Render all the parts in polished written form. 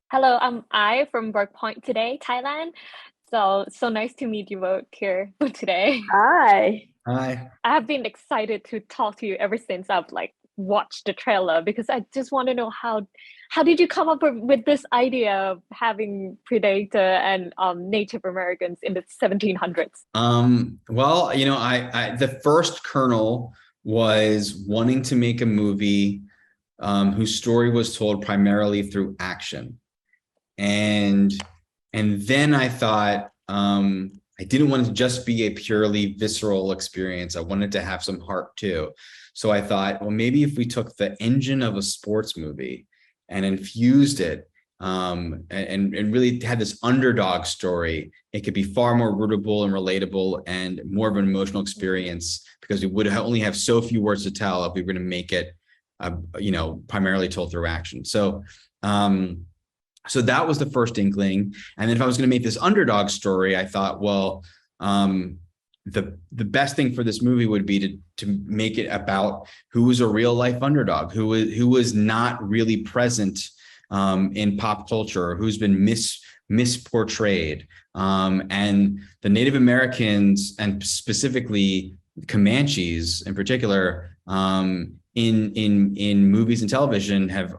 Hello, I'm I from Workpoint today, Thailand. So nice to meet you both here today. Hi. Hi. I have been excited to talk to you ever since I've watched the trailer because I just want to know how did you come up with this idea of having Predator and Native Americans in the 1700s? I the first kernel was wanting to make a movie whose story was told primarily through action. And then I thought I didn't want it to just be a purely visceral experience. I wanted to have some heart too. So I thought, well, maybe if we took the engine of a sports movie and infused it and really had this underdog story, it could be far more rootable and relatable and more of an emotional experience because we would only have so few words to tell if we were going to make it, primarily told through action. So that was the first inkling. And then if I was going to make this underdog story, I thought, well, the best thing for this movie would be to make it about who was a real life underdog, who was not really present in pop culture, who's been misportrayed. And the Native Americans, and specifically Comanches in particular, in movies and television have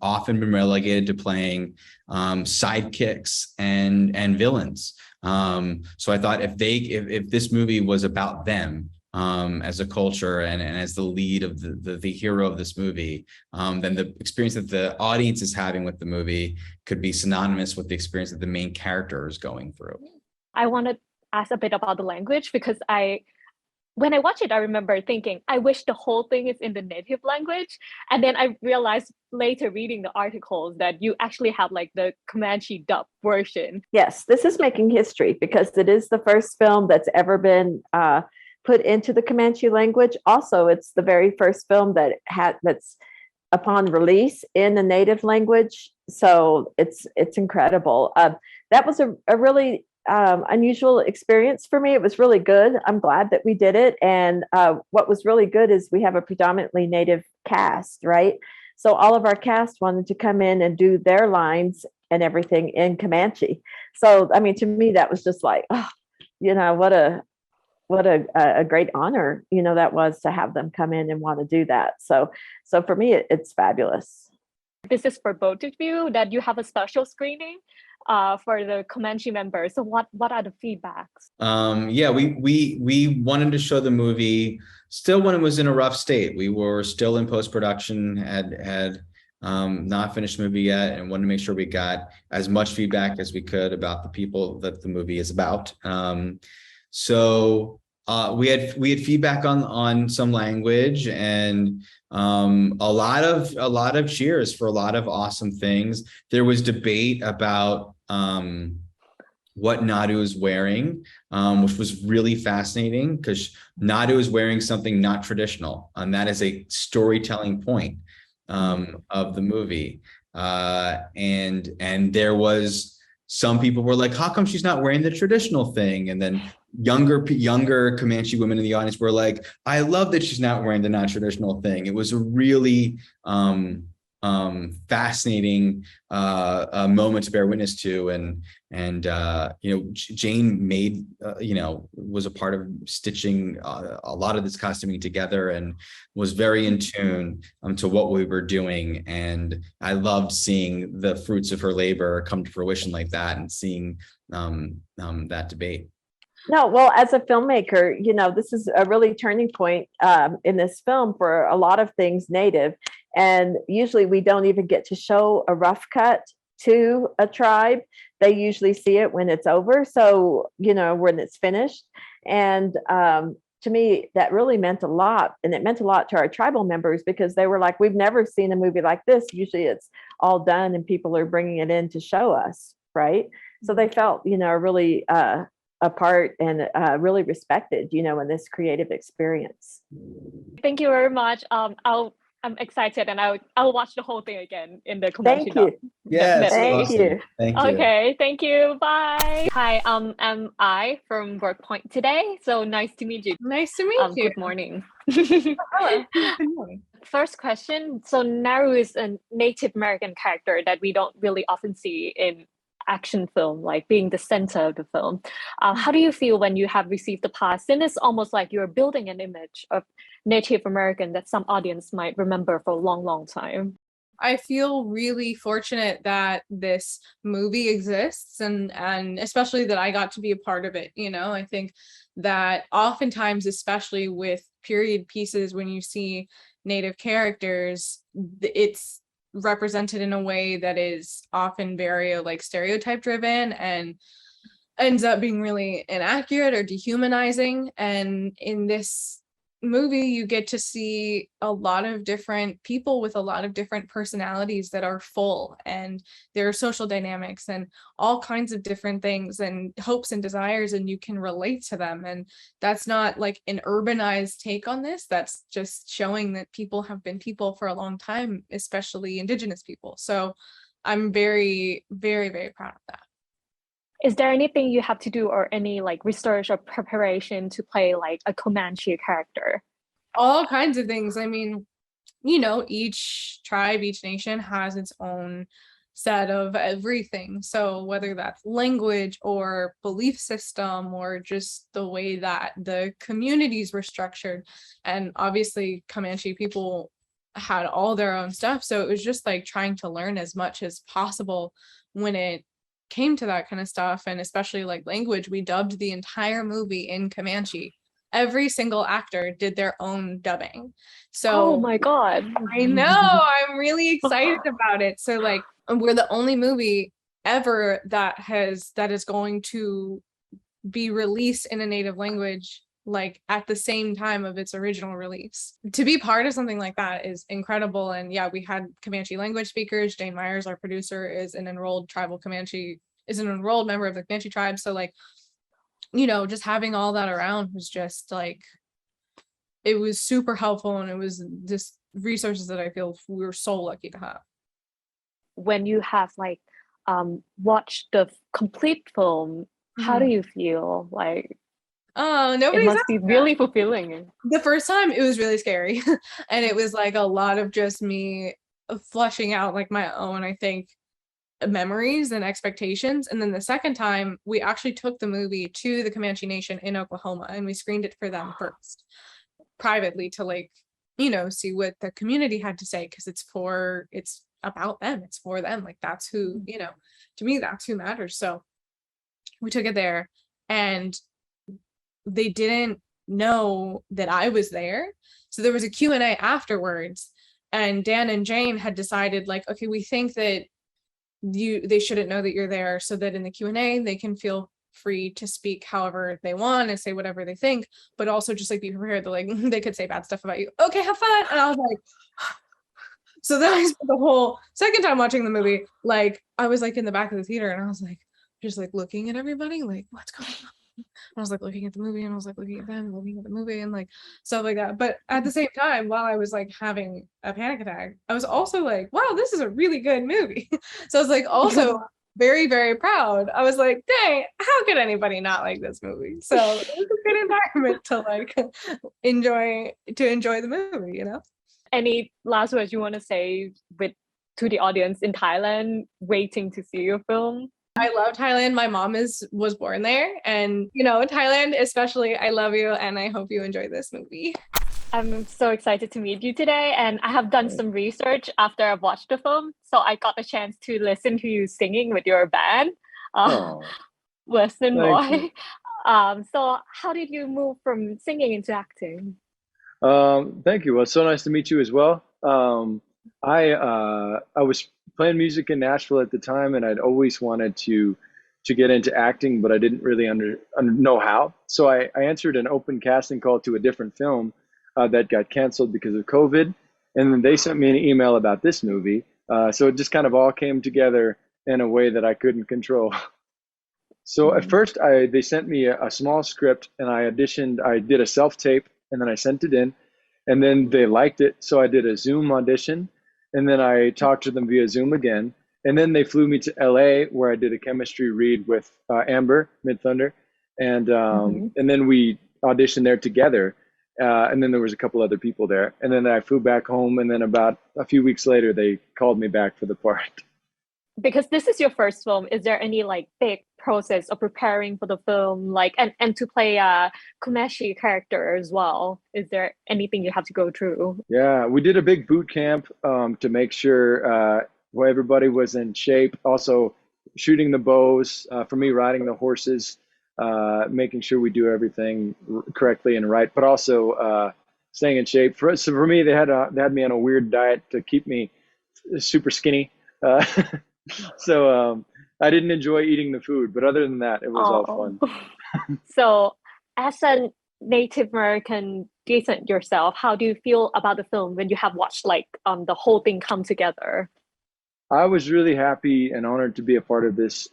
often been relegated to playing sidekicks and villains. So I thought if this movie was about them as a culture and as the lead of the hero of this movie, then the experience that the audience is having with the movie could be synonymous with the experience that the main character is going through. I want to ask a bit about the language because when I watch it, I remember thinking, I wish the whole thing is in the native language. And then I realized later reading the articles that you actually have the Comanche dub version. Yes, this is making history because it is the first film that's ever been put into the Comanche language. Also, it's the very first film that's upon release in the native language. So it's incredible. That was a really unusual experience for me. It was really good. I'm glad that we did it. And what was really good is we have a predominantly native cast, right? So all of our cast wanted to come in and do their lines and everything in Comanche. So, I mean, to me, that was just what a great honor, that was to have them come in and want to do that. So for me, it's fabulous. This is for both of you that you have a special screening for the Comanche members. So what are the feedbacks? We wanted to show the movie still when it was in a rough state. We were still in post-production, had not finished the movie yet, and wanted to make sure we got as much feedback as we could about the people that the movie is about. So we had feedback on some language and a lot of cheers for a lot of awesome things. There was debate about what Nadu is wearing, which was really fascinating because Nadu is wearing something not traditional, and that is a storytelling point of the movie. And there was some people were like, how come she's not wearing the traditional thing? And then younger Comanche women in the audience were like, I love that she's not wearing the non-traditional thing. It was a really fascinating moment to bear witness to, and Jane made was a part of stitching a lot of this costuming together and was very in tune to what we were doing, and I loved seeing the fruits of her labor come to fruition like that and seeing that debate. No, well, as a filmmaker, this is a really turning point in this film for a lot of things native. And usually we don't even get to show a rough cut to a tribe. They usually see it when it's over. So, when it's finished. And to me, that really meant a lot. And it meant a lot to our tribal members because they were like, we've never seen a movie like this. Usually it's all done and people are bringing it in to show us, right? So they felt, really a part and really respected, in this creative experience. Thank you very much. I'm excited, and I'll watch the whole thing again in the Comanche. Thank you. Yes, thank awesome. you. Thank you. Okay, thank you. Bye. Hi, I'm I from Workpoint today. So nice to meet you. Nice to meet you. Good morning. Hello. Good morning. first question. So Naru is a Native American character that we don't really often see in action film, like being the center of the film. How do you feel when you have received the pass? And it's almost like you're building an image of Native American that some audience might remember for a long, long time. I feel really fortunate that this movie exists and especially that I got to be a part of it. You know, I think that oftentimes, especially with period pieces, when you see Native characters, it's represented in a way that is often very like stereotype driven and ends up being really inaccurate or dehumanizing. And in this movie you get to see a lot of different people with a lot of different personalities that are full, and there are social dynamics and all kinds of different things and hopes and desires, and you can relate to them. And that's not like an urbanized take on this, that's just showing that people have been people for a long time, especially Indigenous people. So I'm very, very, very proud of that. Is there anything you have to do or any like research or preparation to play like a Comanche character? All kinds of things. I mean, you know, each tribe, each nation has its own set of everything. So whether that's language or belief system or just the way that the communities were structured. And obviously Comanche people had all their own stuff. So it was just like trying to learn as much as possible when it came to that kind of stuff. And especially like language, we dubbed the entire movie in Comanche. Every single actor did their own dubbing. So oh my god, I know, I'm really excited about it. So like we're the only movie ever that is going to be released in a native language like at the same time of its original release. To be part of something like that is incredible. And yeah, we had Comanche language speakers. Jane Myers, our producer, is an enrolled member of the Comanche tribe. So like, you know, just having all that around was just like, it was super helpful, and it was just resources that I feel we were so lucky to have. When you have like watched the complete film, how do you feel? Like, oh, it must be really fulfilling. The first time it was really scary and it was like a lot of just me flushing out like my own, I think, memories and expectations. And then the second time we actually took the movie to the Comanche Nation in Oklahoma and we screened it for them first privately to like, you know, see what the community had to say, because it's about them, it's for them, like that's who, you know, to me that's who matters. So we took it there and they didn't know that I was there. So there was a Q&A afterwards, and Dan and Jane had decided like, okay, we think that they shouldn't know that you're there, so that in the Q&A they can feel free to speak however they want and say whatever they think, but also just like be prepared that like they could say bad stuff about you. Okay, have fun. And I was like, so then I spent the whole second time watching the movie, like I was like in the back of the theater and I was like just like looking at everybody like, what's going on? I was like looking at the movie and I was like looking at them, looking at the movie and like stuff like that. But at the same time, while I was like having a panic attack, I was also like, wow, this is a really good movie. So I was like also very, very proud. I was like, dang, how could anybody not like this movie? So it was a good environment to like enjoy the movie, you know? Any last words you want to say to the audience in Thailand waiting to see your film? I love Thailand. My mom was born there, and you know, Thailand especially, I love you and I hope you enjoy this movie. I'm so excited to meet you today, and I have done some research after I've watched the film, so I got a chance to listen to you singing with your band, Western Boy. So how did you move from singing into acting? Thank you. Well, it's so nice to meet you as well. I was playing music in Nashville at the time, and I'd always wanted to get into acting, but I didn't really know how. So I answered an open casting call to a different film that got canceled because of COVID, and then they sent me an email about this movie. So it just kind of all came together in a way that I couldn't control. So at first, they sent me a small script, and I auditioned. I did a self-tape, and then I sent it in, and then they liked it. So I did a Zoom audition, and then I talked to them via Zoom again. And then they flew me to LA, where I did a chemistry read with Amber Mid Thunder, and then we auditioned there together. and then there was a couple other people there. And then I flew back home, and then about a few weeks later, they called me back for the part. Because this is your first film, is there any like big process of preparing for the film, like and to play a Kumeshi character as well? Is there anything you have to go through? Yeah, we did a big boot camp to make sure everybody was in shape. Also, shooting the bows, for me, riding the horses, making sure we do everything correctly and right, but also staying in shape. So for me, they had me on a weird diet to keep me super skinny. So I didn't enjoy eating the food, but other than that, it was all fun. So as a Native American descent yourself, how do you feel about the film when you have watched like the whole thing come together? I was really happy and honored to be a part of this,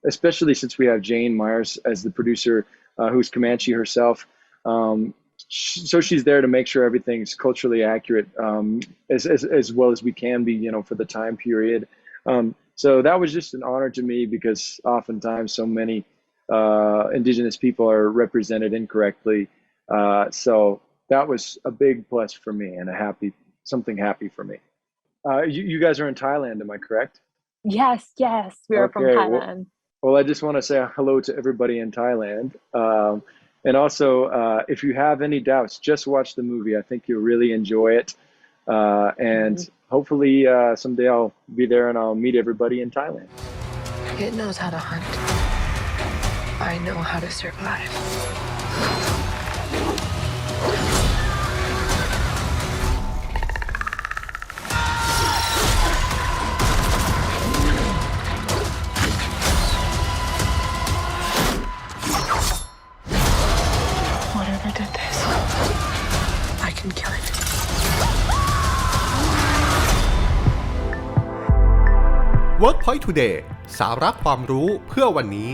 especially since we have Jane Myers as the producer, who's Comanche herself. So she's there to make sure everything's culturally accurate, as well as we can be, you know, for the time period. So that was just an honor to me because oftentimes so many indigenous people are represented incorrectly. So that was a big plus for me and something happy for me. You guys are in Thailand, am I correct? Yes, we are from Thailand. Well, I just want to say hello to everybody in Thailand. And also, if you have any doubts, just watch the movie. I think you'll really enjoy it. And hopefully someday I'll be there and I'll meet everybody in Thailand. It knows how to hunt. I know how to survive. Whatever did this, I can kill it. Workpoint Today สาระความรู้เพื่อวันนี้